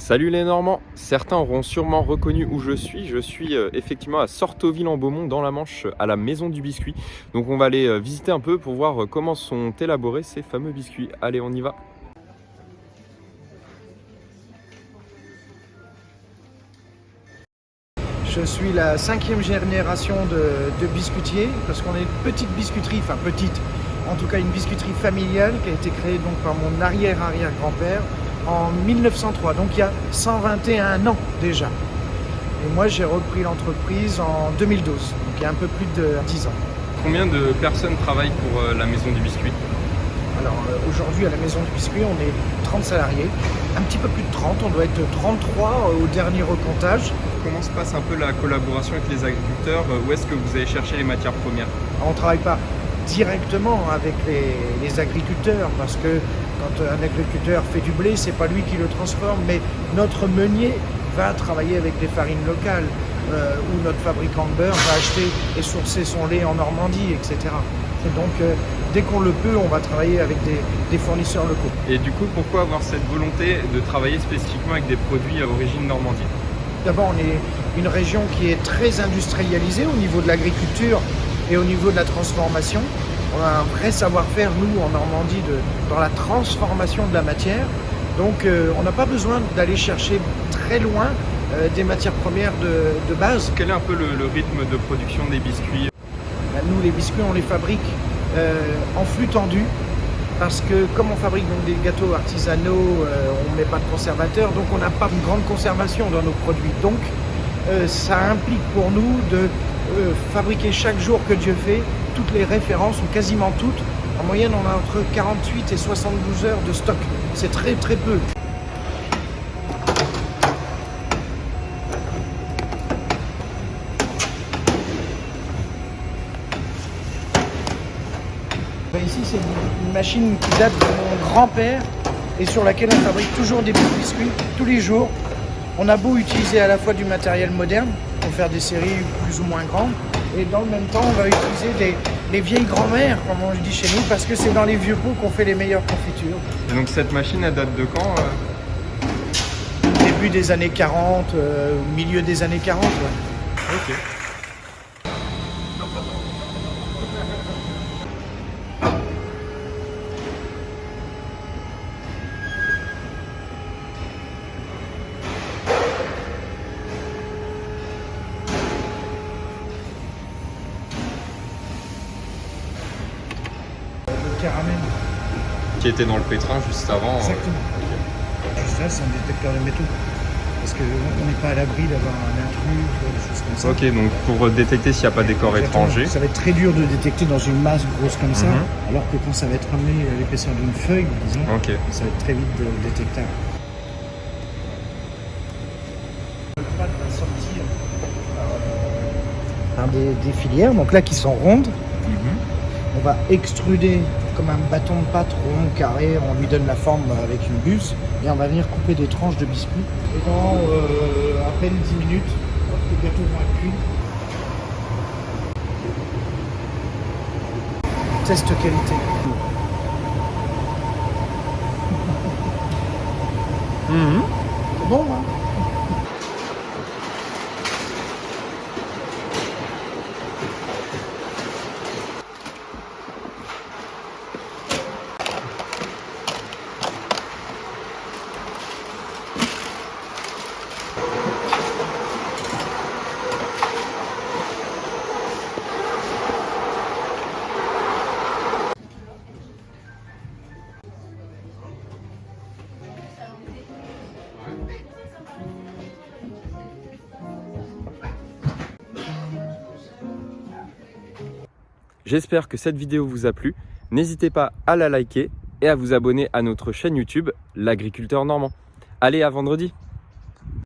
Salut les Normands, certains auront sûrement reconnu où je suis. Je suis effectivement à Sortoville-en-Beaumont dans la Manche, à la Maison du Biscuit. Donc on va aller visiter un peu pour voir comment sont élaborés ces fameux biscuits. Allez, on y va. Je suis la 5e génération de biscuitiers, parce qu'on est une petite biscuiterie, enfin petite, en tout cas une biscuiterie familiale qui a été créée donc par mon arrière-arrière-grand-père en 1903, donc il y a 121 ans déjà. Et moi j'ai repris l'entreprise en 2012, donc il y a un peu plus de 10 ans. Combien de personnes travaillent pour la Maison du Biscuit? Alors aujourd'hui à la Maison du Biscuit on est 30 salariés, un petit peu plus de 30, on doit être 33 au dernier recomptage. Comment se passe un peu la collaboration avec les agriculteurs? Où est-ce que vous allez chercher les matières premières? On ne travaille pas directement avec les agriculteurs, parce que quand un agriculteur fait du blé, c'est pas lui qui le transforme, mais notre meunier va travailler avec des farines locales, ou notre fabricant de beurre va acheter et sourcer son lait en Normandie, etc. Et donc, dès qu'on le peut, on va travailler avec des fournisseurs locaux. Et du coup, pourquoi avoir cette volonté de travailler spécifiquement avec des produits à origine Normandie? D'abord, on est une région qui est très industrialisée au niveau de l'agriculture et au niveau de la transformation. On a un vrai savoir-faire, nous, en Normandie, dans la transformation de la matière. Donc, on n'a pas besoin d'aller chercher très loin des matières premières de base. Quel est un peu le rythme de production des biscuits? Nous, les biscuits, on les fabrique en flux tendu. Parce que comme on fabrique donc des gâteaux artisanaux, on ne met pas de conservateur, donc on n'a pas une grande conservation dans nos produits. Donc ça implique pour nous de fabriquer chaque jour que Dieu fait, toutes les références, ou quasiment toutes. En moyenne, on a entre 48 et 72 heures de stock. C'est très très peu. Ici, c'est une machine qui date de mon grand-père et sur laquelle on fabrique toujours des petits biscuits tous les jours. On a beau utiliser à la fois du matériel moderne pour faire des séries plus ou moins grandes, et dans le même temps, on va utiliser les vieilles grand-mères, comme on le dit chez nous, parce que c'est dans les vieux pots qu'on fait les meilleures confitures. Et donc cette machine, elle date de quand? Début des années 40, milieu des années 40. Ouais. Ok. Caramel. Qui était dans le pétrin juste avant. Exactement. Juste là, c'est un détecteur de métaux. Parce qu'on n'est pas à l'abri d'avoir un intrus, des choses comme ça. Ok, donc pour détecter s'il n'y a pas des corps étrangers. Ça va être très dur de détecter dans une masse grosse comme ça, alors que quand ça va être amené à l'épaisseur d'une feuille, disons, ça va être très vite détectable. Le pâte va sortir des filières, donc là qui sont rondes. On va extruder comme un bâton de pâte rond, carré, on lui donne la forme avec une buse et on va venir couper des tranches de biscuits. Et dans à peine 10 minutes, les gâteaux vont être cuits. Test qualité. C'est bon, hein? J'espère que cette vidéo vous a plu. N'hésitez pas à la liker et à vous abonner à notre chaîne YouTube, l'Agriculteur Normand. Allez, à vendredi!